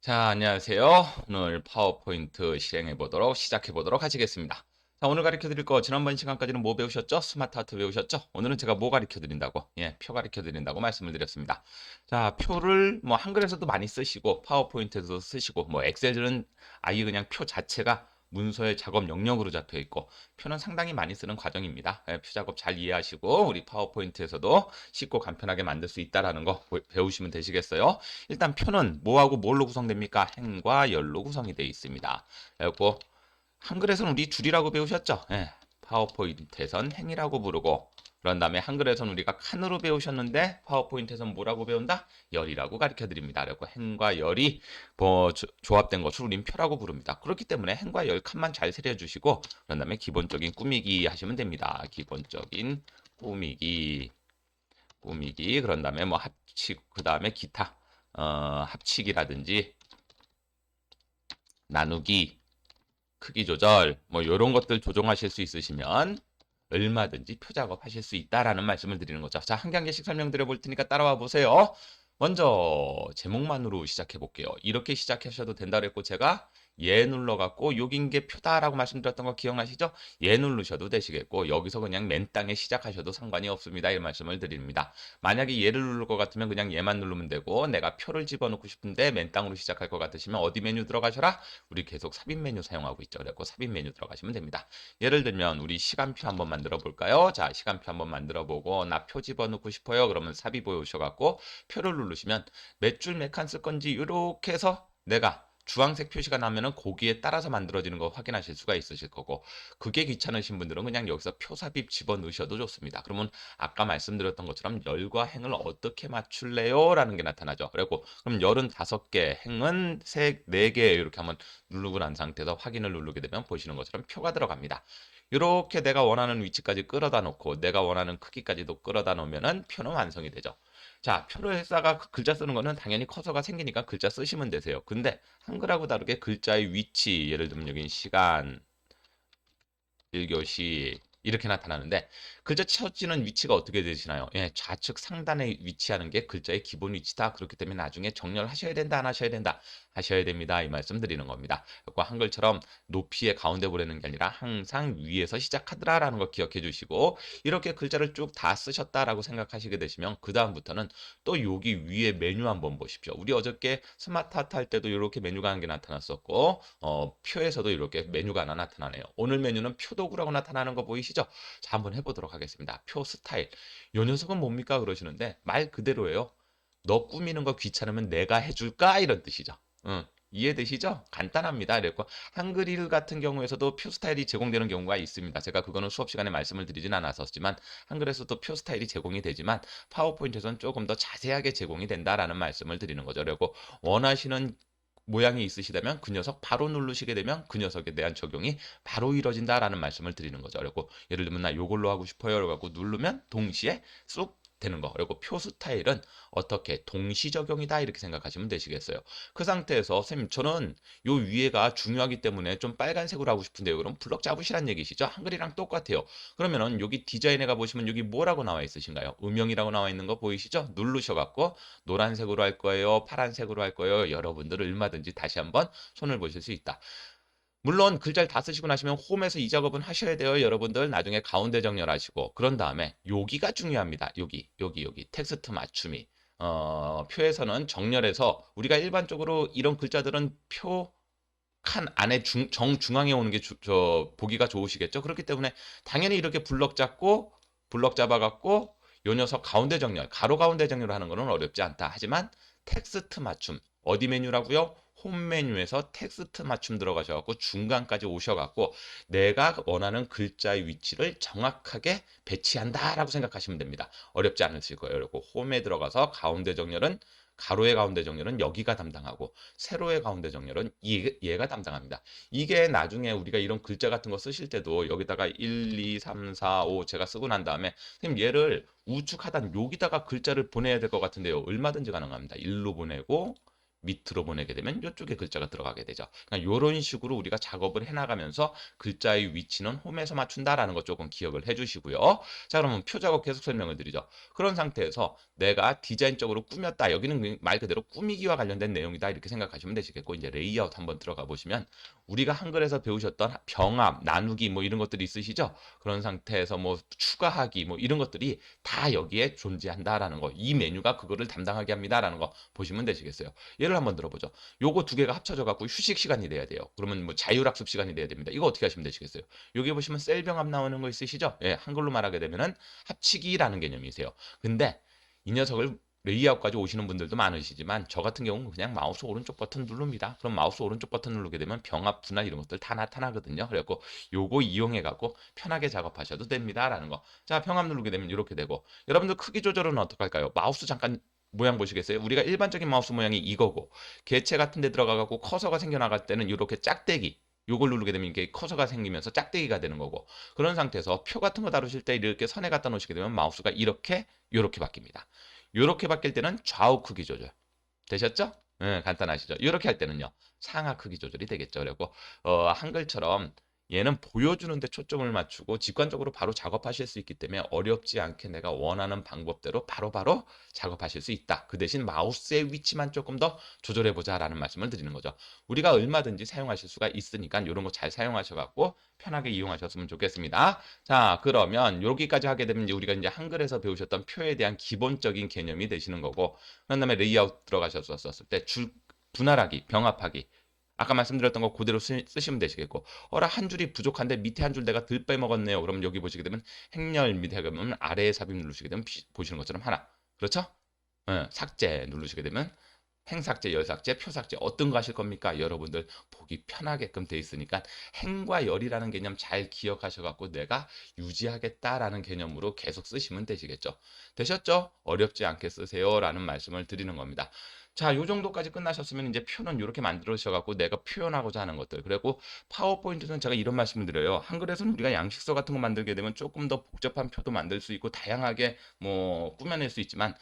자, 안녕하세요. 오늘 파워포인트 시작해 보도록 하시겠습니다. 자, 오늘 가르쳐 드릴 거 지난번 시간까지는 뭐 배우셨죠? 스마트 아트 배우셨죠? 오늘은 제가 뭐 가르쳐 드린다고? 표 가르쳐 드린다고 말씀을 드렸습니다. 자, 표를 뭐 한글에서도 많이 쓰시고 파워포인트에서도 쓰시고 뭐 엑셀은 아예 그냥 표 자체가 문서의 작업 영역으로 잡혀 있고 표는 상당히 많이 쓰는 과정입니다. 표 작업 잘 이해하시고 우리 파워포인트에서도 쉽고 간편하게 만들 수 있다라는 거 배우시면 되시겠어요. 일단 표는 뭐하고 뭘로 구성됩니까? 행과 열로 구성이 되어 있습니다. 그리고 한글에서는 우리 줄이라고 배우셨죠? 파워포인트에선 행이라고 부르고 그런 다음에 한글에서는 우리가 칸으로 배우셨는데 파워포인트에서는 뭐라고 배운다? 열이라고 가르쳐 드립니다. 그리고 행과 열이 조합된 것을 우린 표라고 부릅니다. 그렇기 때문에 행과 열 칸만 잘 세려주시고 그런 다음에 기본적인 꾸미기 하시면 됩니다. 기본적인 꾸미기 그런 다음에 뭐 합치고 그 다음에 기타 합치기라든지 나누기, 크기 조절, 뭐 이런 것들 조정하실 수 있으시면 얼마든지 표 작업하실 수 있다라는 말씀을 드리는 거죠. 자, 한 경계씩 설명드려 볼 테니까 따라와 보세요. 먼저 제목만으로 시작해 볼게요. 이렇게 시작하셔도 된다 그랬고 제가 예 눌러갖고 여긴 게 표다라고 말씀드렸던 거 기억나시죠? 예 누르셔도 되시겠고 여기서 그냥 맨 땅에 시작하셔도 상관이 없습니다. 이 말씀을 드립니다. 만약에 예를 누를 것 같으면 그냥 예만 누르면 되고 내가 표를 집어넣고 싶은데 맨 땅으로 시작할 것 같으시면 어디 메뉴 들어가셔라? 우리 계속 삽입 메뉴 사용하고 있죠. 그래서 삽입 메뉴 들어가시면 됩니다. 예를 들면 우리 시간표 한번 만들어 볼까요? 자, 시간표 한번 만들어 보고 나 표 집어넣고 싶어요. 그러면 삽입 보여주셔갖고 표를 누르시면 몇 줄 몇 칸 쓸 건지 이렇게 해서 내가 주황색 표시가 나면은 거기에 따라서 만들어지는 거 확인하실 수가 있으실 거고 그게 귀찮으신 분들은 그냥 여기서 표 삽입 집어넣으셔도 좋습니다. 그러면 아까 말씀드렸던 것처럼 열과 행을 어떻게 맞출래요? 라는 게 나타나죠. 그리고 그럼 열은 5개, 행은 4개 이렇게 한번 누르고 난 상태에서 확인을 누르게 되면 보시는 것처럼 표가 들어갑니다. 이렇게 내가 원하는 위치까지 끌어다 놓고 내가 원하는 크기까지도 끌어다 놓으면은 표는 완성이 되죠. 자, 표를 했다가 글자 쓰는 거는 당연히 커서가 생기니까 글자 쓰시면 되세요. 근데 한글하고 다르게 글자의 위치, 예를 들면 여기 시간, 1교시 이렇게 나타나는데 글자 쳐지는 위치가 어떻게 되시나요? 좌측 상단에 위치하는 게 글자의 기본 위치다. 그렇기 때문에 나중에 정렬하셔야 된다, 안 하셔야 된다? 하셔야 됩니다. 이 말씀 드리는 겁니다. 그리고 한글처럼 높이의 가운데 보내는 게 아니라 항상 위에서 시작하더라라는 거 기억해 주시고 이렇게 글자를 쭉 다 쓰셨다라고 생각하시게 되시면 그 다음부터는 또 여기 위에 메뉴 한번 보십시오. 우리 어저께 스마트 아트 할 때도 이렇게 메뉴가 한 개 나타났었고 표에서도 이렇게 메뉴가 하나 나타나네요. 오늘 메뉴는 표도구라고 나타나는 거 보이시죠? 자, 한번 해보도록 하겠습니다. 표 스타일. 요 녀석은 뭡니까? 그러시는데 말 그대로예요. 너 꾸미는 거 귀찮으면 내가 해줄까? 이런 뜻이죠. 응. 이해되시죠? 간단합니다. 그랬고 한글일 같은 경우에서도 표 스타일이 제공되는 경우가 있습니다. 제가 그거는 수업 시간에 말씀을 드리진 않았었지만 한글에서도 표 스타일이 제공이 되지만 파워포인트에서는 조금 더 자세하게 제공이 된다라는 말씀을 드리는 거죠. 그리고 원하시는 모양이 있으시다면 그 녀석 바로 누르시게 되면 그 녀석에 대한 적용이 바로 이루어진다라는 말씀을 드리는 거죠. 그리고 예를 들면 나 요걸로 하고 싶어요. 라고 누르면 동시에 쏙 되는 거. 그리고 표 스타일은 어떻게 동시 적용이다 이렇게 생각하시면 되시겠어요. 그 상태에서 선생님 저는 요 위에가 중요하기 때문에 좀 빨간색으로 하고 싶은데요. 그럼 블럭 잡으시란 얘기시죠? 한글이랑 똑같아요. 그러면은 여기 디자인에 가보시면 여기 뭐라고 나와 있으신가요? 음영이라고 나와 있는 거 보이시죠? 누르셔갖고 노란색으로 할 거예요, 파란색으로 할 거예요. 여러분들 얼마든지 다시 한번 손을 보실 수 있다. 물론 글자를 다 쓰시고 나시면 홈에서 이 작업은 하셔야 돼요. 여러분들 나중에 가운데 정렬하시고 그런 다음에 여기가 중요합니다. 여기 텍스트 맞춤이 표에서는 정렬해서 우리가 일반적으로 이런 글자들은 표 칸 안에 정중앙에 오는 게 보기가 좋으시겠죠. 그렇기 때문에 당연히 이렇게 블럭 잡아갖고 요 녀석 가운데 정렬 가로 가운데 정렬을 하는 거는 어렵지 않다. 하지만 텍스트 맞춤 어디 메뉴라고요? 홈 메뉴에서 텍스트 맞춤 들어가셔갖고 중간까지 오셔갖고 내가 원하는 글자의 위치를 정확하게 배치한다라고 생각하시면 됩니다. 어렵지 않으실 거예요. 그리고 홈에 들어가서 가운데 정렬은 가로의 가운데 정렬은 여기가 담당하고 세로의 가운데 정렬은 얘가 담당합니다. 이게 나중에 우리가 이런 글자 같은 거 쓰실 때도 여기다가 1, 2, 3, 4, 5 제가 쓰고 난 다음에 선생님 얘를 우측 하단 여기다가 글자를 보내야 될 것 같은데요. 얼마든지 가능합니다. 1로 보내고 밑으로 보내게 되면 이쪽에 글자가 들어가게 되죠. 그러니까 이런 식으로 우리가 작업을 해나가면서 글자의 위치는 홈에서 맞춘다라는 거 조금 기억을 해주시고요. 자, 그러면 표 작업 계속 설명을 드리죠. 그런 상태에서 내가 디자인적으로 꾸몄다. 여기는 말 그대로 꾸미기와 관련된 내용이다. 이렇게 생각하시면 되시겠고 이제 레이아웃 한번 들어가 보시면 우리가 한글에서 배우셨던 병합, 나누기 뭐 이런 것들이 있으시죠? 그런 상태에서 뭐 추가하기 뭐 이런 것들이 다 여기에 존재한다라는 거. 이 메뉴가 그거를 담당하게 합니다라는 거 보시면 되시겠어요. 예를 한번 들어보죠. 요거 두 개가 합쳐져 갖고 휴식 시간이 돼야 돼요. 그러면 뭐 자율학습 시간이 돼야 됩니다. 이거 어떻게 하시면 되시겠어요? 여기 보시면 셀 병합 나오는 거 있으시죠? 예, 한글로 말하게 되면은 합치기라는 개념이세요. 근데 이 녀석을 레이아웃까지 오시는 분들도 많으시지만 저 같은 경우는 그냥 마우스 오른쪽 버튼 누릅니다. 그럼 마우스 오른쪽 버튼 누르게 되면 병합 분할 이런 것들 다 나타나거든요. 그래갖고 요거 이용해 갖고 편하게 작업하셔도 됩니다라는 거. 자, 병합 누르게 되면 이렇게 되고 여러분들 크기 조절은 어떻게 할까요? 마우스 잠깐 모양 보시겠어요? 우리가 일반적인 마우스 모양이 이거고 개체 같은 데 들어가 갖고 커서가 생겨나갈 때는 이렇게 짝대기 요걸 누르게 되면 이게 커서가 생기면서 짝대기가 되는 거고 그런 상태에서 표 같은 거 다루실 때 이렇게 선에 갖다 놓으시게 되면 마우스가 이렇게 요렇게 바뀝니다. 요렇게 바뀔 때는 좌우 크기 조절 되셨죠? 예, 간단하시죠? 이렇게 할 때는요 상하 크기 조절이 되겠죠. 그리고 한글처럼 얘는 보여주는 데 초점을 맞추고 직관적으로 바로 작업하실 수 있기 때문에 어렵지 않게 내가 원하는 방법대로 바로바로 작업하실 수 있다. 그 대신 마우스의 위치만 조금 더 조절해 보자라는 말씀을 드리는 거죠. 우리가 얼마든지 사용하실 수가 있으니까 이런 거 잘 사용하셔갖고 편하게 이용하셨으면 좋겠습니다. 자, 그러면 여기까지 하게 되면 우리가 이제 한글에서 배우셨던 표에 대한 기본적인 개념이 되시는 거고, 그 다음에 레이아웃 들어가셨었을 때 줄 분할하기, 병합하기. 아까 말씀드렸던 거 그대로 쓰시면 되시겠고, 어라 한 줄이 부족한데 밑에 한 줄 내가 덜 빼먹었네요. 그러면 여기 보시게 되면 행렬 밑에 가면 아래에 삽입 누르시게 되면 보시는 것처럼 하나. 그렇죠? 예, 삭제 누르시게 되면 행삭제, 열삭제, 표삭제 어떤 거 하실 겁니까? 여러분들 보기 편하게끔 돼 있으니까 행과 열이라는 개념 잘 기억하셔갖고 내가 유지하겠다라는 개념으로 계속 쓰시면 되시겠죠. 되셨죠? 어렵지 않게 쓰세요라는 말씀을 드리는 겁니다. 자, 요 정도까지 끝나셨으면 이제 표는 이렇게 만들으셔갖고 내가 표현하고자 하는 것들. 그리고 파워포인트는 제가 이런 말씀을 드려요. 한글에서는 우리가 양식서 같은 거 만들게 되면 조금 더 복잡한 표도 만들 수 있고 다양하게 뭐 꾸며낼 수 있지만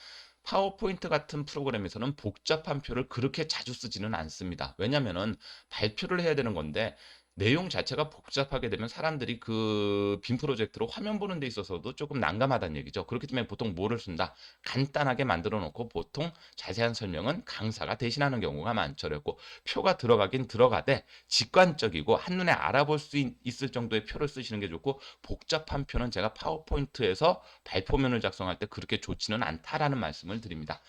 파워포인트 같은 프로그램에서는 복잡한 표를 그렇게 자주 쓰지는 않습니다. 왜냐면은 발표를 해야 되는 건데 내용 자체가 복잡하게 되면 사람들이 그 빔 프로젝트로 화면 보는 데 있어서도 조금 난감하다는 얘기죠. 그렇기 때문에 보통 뭐를 쓴다? 간단하게 만들어 놓고 보통 자세한 설명은 강사가 대신하는 경우가 많죠. 그랬고 표가 들어가긴 들어가되 직관적이고 한눈에 알아볼 수 있을 정도의 표를 쓰시는 게 좋고 복잡한 표는 제가 파워포인트에서 발표면을 작성할 때 그렇게 좋지는 않다라는 말씀을 드립니다.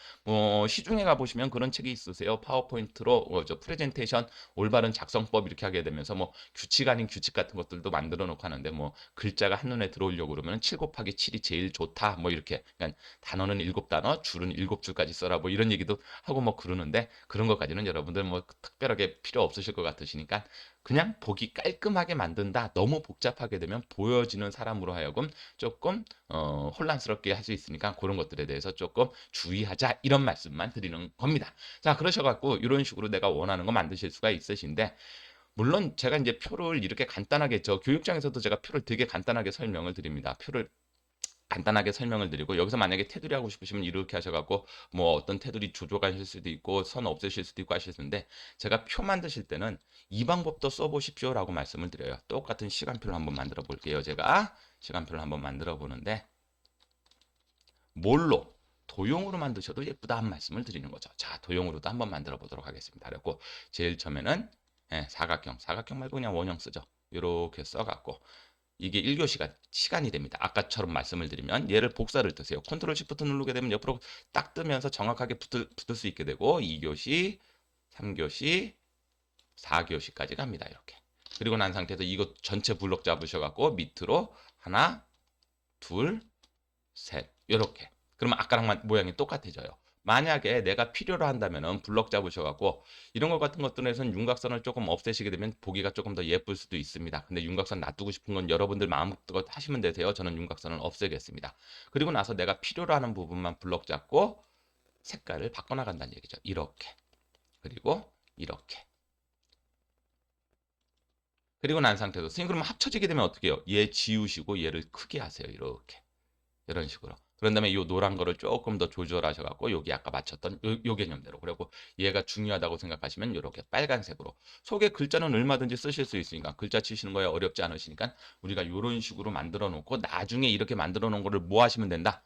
시중에 가보시면 그런 책이 있으세요. 파워포인트로 저 프레젠테이션 올바른 작성법 이렇게 하게 되면서 뭐 규칙 아닌 규칙 같은 것들도 만들어 놓고 하는데 뭐 글자가 한눈에 들어오려고 그러면 7 곱하기 7이 제일 좋다 뭐 이렇게 그러니까 단어는 7단어 줄은 7줄까지 써라 뭐 이런 얘기도 하고 뭐 그러는데 그런 것까지는 여러분들 뭐 특별하게 필요 없으실 것 같으시니까 그냥 보기 깔끔하게 만든다. 너무 복잡하게 되면 보여지는 사람으로 하여금 조금 혼란스럽게 할 수 있으니까 그런 것들에 대해서 조금 주의하자 이런 말씀만 드리는 겁니다. 자, 그러셔갖고 이런 식으로 내가 원하는 거 만드실 수가 있으신데 물론 제가 이제 표를 이렇게 간단하게 저 교육장에서도 제가 표를 되게 간단하게 설명을 드립니다. 표를 간단하게 설명을 드리고 여기서 만약에 테두리 하고 싶으시면 이렇게 하셔갖고 뭐 어떤 테두리 조조하실 수도 있고 선 없애실 수도 있고 하실 텐데 제가 표 만드실 때는 이 방법도 써보십시오라고 말씀을 드려요. 똑같은 시간표를 한번 만들어 볼게요. 제가 시간표를 한번 만들어 보는데 뭘로? 도형으로 만드셔도 예쁘다 한 말씀을 드리는 거죠. 자, 도형으로도 한번 만들어 보도록 하겠습니다. 그리고 제일 처음에는 사각형 말고 그냥 원형 쓰죠. 이렇게 써갖고 이게 1교시가 시간이 됩니다. 아까처럼 말씀을 드리면 얘를 복사를 뜨세요. 컨트롤 시프트 누르게 되면 옆으로 딱 뜨면서 정확하게 붙을 수 있게 되고 2교시, 3교시, 4교시까지 갑니다. 이렇게. 그리고 난 상태에서 이거 전체 블록 잡으셔갖고 밑으로 하나, 둘, 셋 이렇게. 그러면 아까랑 모양이 똑같아져요. 만약에 내가 필요로 한다면은 블럭 잡으셔갖고 이런 것 같은 것들에서는 윤곽선을 조금 없애시게 되면 보기가 조금 더 예쁠 수도 있습니다. 근데 윤곽선 놔두고 싶은 건 여러분들 마음껏 하시면 되세요. 저는 윤곽선을 없애겠습니다. 그리고 나서 내가 필요로 하는 부분만 블럭 잡고 색깔을 바꿔나간다는 얘기죠. 이렇게. 그리고 이렇게. 그리고 난 상태에서 선생님 그러면 합쳐지게 되면 어떻게 해요? 얘 지우시고 얘를 크게 하세요. 이렇게. 이런 식으로. 그런 다음에 이 노란 거를 조금 더 조절하셔갖고 여기 아까 맞췄던 요 개념대로. 그리고 얘가 중요하다고 생각하시면 이렇게 빨간색으로. 속에 글자는 얼마든지 쓰실 수 있으니까 글자 치시는 거에 어렵지 않으시니까 우리가 이런 식으로 만들어 놓고 나중에 이렇게 만들어 놓은 거를 뭐 하시면 된다?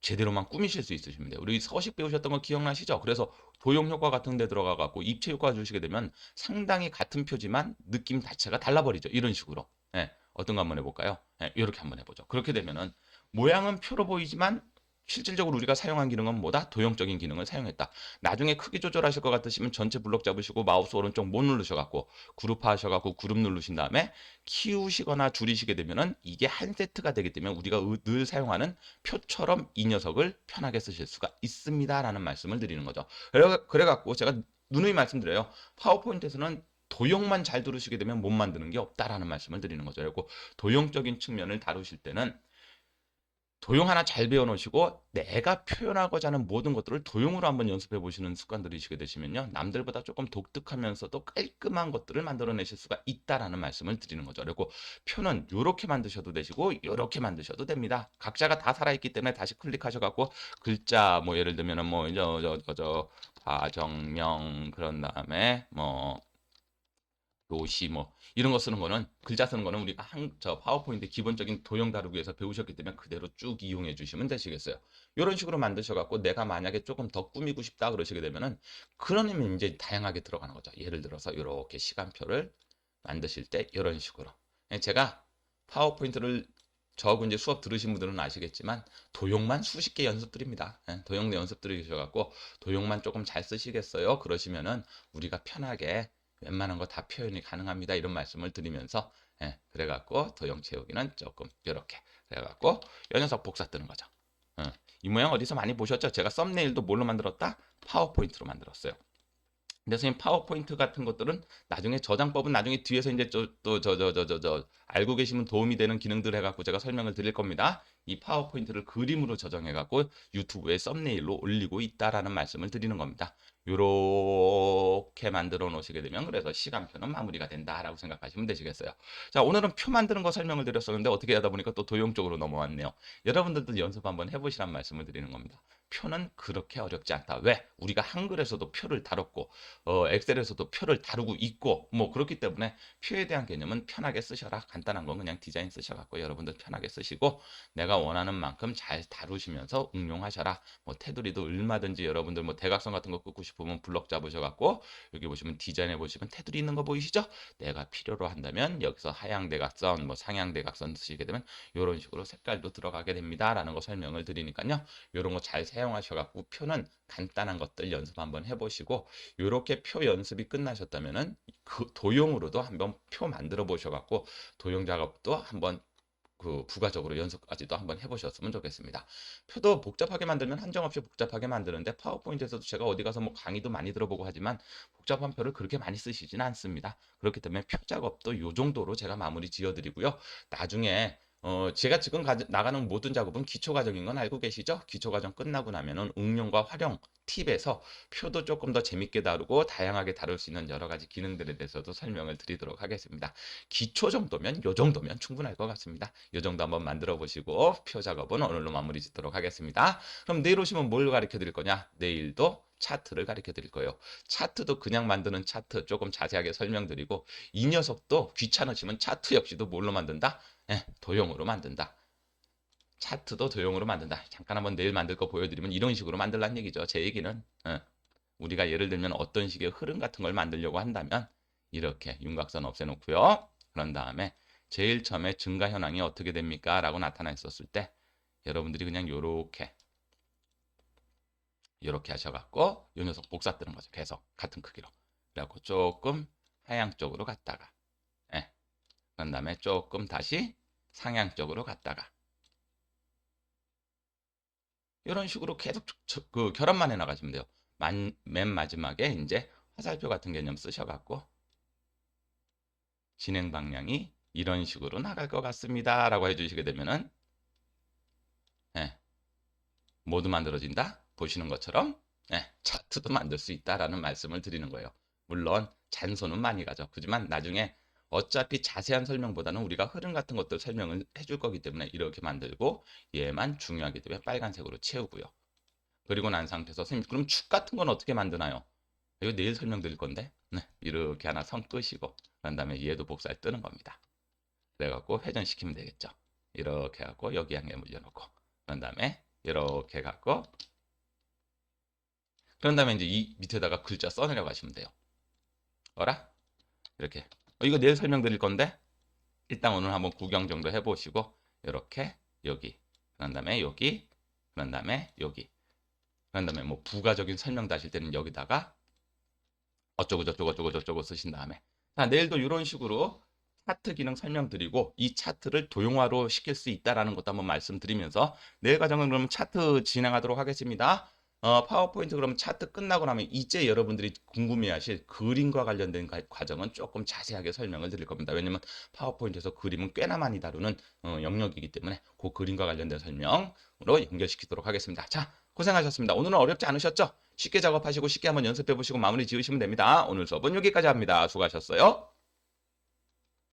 제대로만 꾸미실 수 있으시면 돼요. 우리 서식 배우셨던 거 기억나시죠? 그래서 도형 효과 같은 데 들어가 갖고 입체 효과 주시게 되면 상당히 같은 표지만 느낌 자체가 달라버리죠. 이런 식으로. 예, 어떤 거 한번 해볼까요? 예, 이렇게 한번 해보죠. 그렇게 되면은 모양은 표로 보이지만 실질적으로 우리가 사용한 기능은 뭐다? 도형적인 기능을 사용했다. 나중에 크기 조절하실 것 같으시면 전체 블록 잡으시고 마우스 오른쪽 못 누르셔갖고 그룹 하셔갖고 그룹 누르신 다음에 키우시거나 줄이시게 되면은 이게 한 세트가 되기 때문에 우리가 늘 사용하는 표처럼 이 녀석을 편하게 쓰실 수가 있습니다라는 말씀을 드리는 거죠. 그래갖고 제가 누누이 말씀드려요. 파워포인트에서는 도형만 잘 들으시게 되면 못 만드는 게 없다라는 말씀을 드리는 거죠. 그리고 도형적인 측면을 다루실 때는 도형 하나 잘 배워놓으시고 내가 표현하고자 하는 모든 것들을 도형으로 한번 연습해 보시는 습관 들이시게 되시면요. 남들보다 조금 독특하면서도 깔끔한 것들을 만들어내실 수가 있다라는 말씀을 드리는 거죠. 그리고 표는 이렇게 만드셔도 되시고 이렇게 만드셔도 됩니다. 각자가 다 살아있기 때문에 다시 클릭하셔갖고 글자 뭐 예를 들면은 뭐 과정명 그런 다음에 뭐 도시 뭐 이런 거 쓰는 거는 글자 쓰는 거는 우리가 저 파워포인트 기본적인 도형 다루기 위해서 배우셨기 때문에 그대로 쭉 이용해 주시면 되시겠어요. 이런 식으로 만드셔 갖고 내가 만약에 조금 더 꾸미고 싶다 그러시게 되면은 그러면 이제 다양하게 들어가는 거죠. 예를 들어서 이렇게 시간표를 만드실 때 이런 식으로 제가 파워포인트를 저하고 이제 수업 들으신 분들은 아시겠지만 도형만 수십 개 연습드립니다. 도형 연습 들으셔갖고 도형만 조금 잘 쓰시겠어요? 그러시면은 우리가 편하게 웬만한 거 다 표현이 가능합니다. 이런 말씀을 드리면서 그래갖고 도형 채우기는 조금 이렇게 그래갖고 이 녀석 복사 뜨는 거죠. 이 모양 어디서 많이 보셨죠? 제가 썸네일도 뭘로 만들었다? 파워포인트로 만들었어요. 근데 선생님 파워포인트 같은 것들은 나중에 저장법은 나중에 뒤에서 이제 알고 계시면 도움이 되는 기능들 해갖고 제가 설명을 드릴 겁니다. 이 파워포인트를 그림으로 저장해갖고 유튜브에 썸네일로 올리고 있다라는 말씀을 드리는 겁니다. 요렇게 만들어 놓으시게 되면 그래서 시간표는 마무리가 된다라고 생각하시면 되시겠어요. 자, 오늘은 표 만드는 거 설명을 드렸었는데 어떻게 하다 보니까 또 도형 쪽으로 넘어왔네요. 여러분들도 연습 한번 해보시란 말씀을 드리는 겁니다. 표는 그렇게 어렵지 않다. 왜? 우리가 한글에서도 표를 다뤘고 엑셀에서도 표를 다루고 있고 뭐 그렇기 때문에 표에 대한 개념은 편하게 쓰셔라. 간단한 건 그냥 디자인 쓰셔갖고 여러분들 편하게 쓰시고 내가 원하는 만큼 잘 다루시면서 응용하셔라. 뭐 테두리도 얼마든지 여러분들 뭐 대각선 같은 거 긋고 싶으면 블럭 잡으셔갖고 여기 보시면 디자인해 보시면 테두리 있는 거 보이시죠? 내가 필요로 한다면 여기서 하향 대각선 뭐 상향 대각선 쓰시게 되면 이런 식으로 색깔도 들어가게 됩니다라는 거 설명을 드리니까요. 이런 거 잘 사용하셔갖고 표는 간단한 것들 연습 한번 해보시고 이렇게 표 연습이 끝나셨다면은 그 도형으로도 한번 표 만들어 보셔갖고 도형 작업도 한번 그 부가적으로 연습까지도 한번 해보셨으면 좋겠습니다. 표도 복잡하게 만들면 한정없이 복잡하게 만드는데 파워포인트에서도 제가 어디 가서 뭐 강의도 많이 들어보고 하지만 복잡한 표를 그렇게 많이 쓰시지는 않습니다. 그렇기 때문에 표 작업도 이 정도로 제가 마무리 지어드리고요. 나중에 제가 지금 나가는 모든 작업은 기초 과정인 건 알고 계시죠? 기초 과정 끝나고 나면은 응용과 활용 팁에서 표도 조금 더 재밌게 다루고 다양하게 다룰 수 있는 여러 가지 기능들에 대해서도 설명을 드리도록 하겠습니다. 기초 정도면 요 정도면 충분할 것 같습니다. 요 정도 한번 만들어 보시고 표 작업은 오늘로 마무리 짓도록 하겠습니다. 그럼 내일 오시면 뭘 가르쳐 드릴 거냐? 내일도 차트를 가르쳐 드릴 거예요. 차트도 그냥 만드는 차트 조금 자세하게 설명드리고 이 녀석도 귀찮으시면 차트 역시도 뭘로 만든다? 도형으로 만든다. 차트도 도형으로 만든다. 잠깐 한번 내일 만들 거 보여드리면 이런 식으로 만들란 얘기죠. 제 얘기는 우리가 예를 들면 어떤 식의 흐름 같은 걸 만들려고 한다면 이렇게 윤곽선 없애놓고요. 그런 다음에 제일 처음에 증가 현황이 어떻게 됩니까? 라고 나타나 있었을 때 여러분들이 그냥 요렇게 하셔갖고 요 녀석 복사 뜨는 거죠. 계속 같은 크기로. 그래갖고 조금 하향 쪽으로 갔다가 그런 다음에 조금 다시 상향 쪽으로 갔다가 이런 식으로 계속 그 결합만 해 나가시면 돼요. 맨 마지막에 이제 화살표 같은 개념 쓰셔갖고 진행 방향이 이런 식으로 나갈 것 같습니다. 라고 해주시게 되면은 모두 만들어진다. 보시는 것처럼 차트도 만들 수 있다라는 말씀을 드리는 거예요. 물론 잔손은 많이 가죠. 그지만 나중에 어차피 자세한 설명보다는 우리가 흐름 같은 것들 설명을 해줄 거기 때문에 이렇게 만들고 얘만 중요하기 때문에 빨간색으로 채우고요. 그리고 난 상태에서 선생님 그럼 축 같은 건 어떻게 만드나요? 이거 내일 설명드릴 건데 이렇게 하나 선 끄시고 그런 다음에 얘도 복사해 뜨는 겁니다. 그래갖고 회전시키면 되겠죠. 이렇게 하고 여기 향해 물려놓고 그런 다음에 이렇게 갖고 그런 다음에 이제 이 밑에다가 글자 써내려 가시면 돼요. 어라? 이렇게. 이거 내일 설명드릴 건데 일단 오늘 한번 구경 정도 해보시고 이렇게 여기 그런 다음에 여기 그런 다음에 여기 그런 다음에 뭐 부가적인 설명도 하실 때는 여기다가 어쩌고 저쩌고 어쩌고 저쩌고 쓰신 다음에 자 내일도 이런 식으로 차트 기능 설명드리고 이 차트를 도용화로 시킬 수 있다라는 것도 한번 말씀드리면서 내일 과정은 그럼 차트 진행하도록 하겠습니다. 파워포인트 그럼 차트 끝나고 나면 이제 여러분들이 궁금해하실 그림과 관련된 과정은 조금 자세하게 설명을 드릴 겁니다. 왜냐면 파워포인트에서 그림은 꽤나 많이 다루는 영역이기 때문에 그 그림과 관련된 설명으로 연결시키도록 하겠습니다. 자, 고생하셨습니다. 오늘은 어렵지 않으셨죠? 쉽게 작업하시고 쉽게 한번 연습해 보시고 마무리 지으시면 됩니다. 오늘 수업은 여기까지 합니다. 수고하셨어요.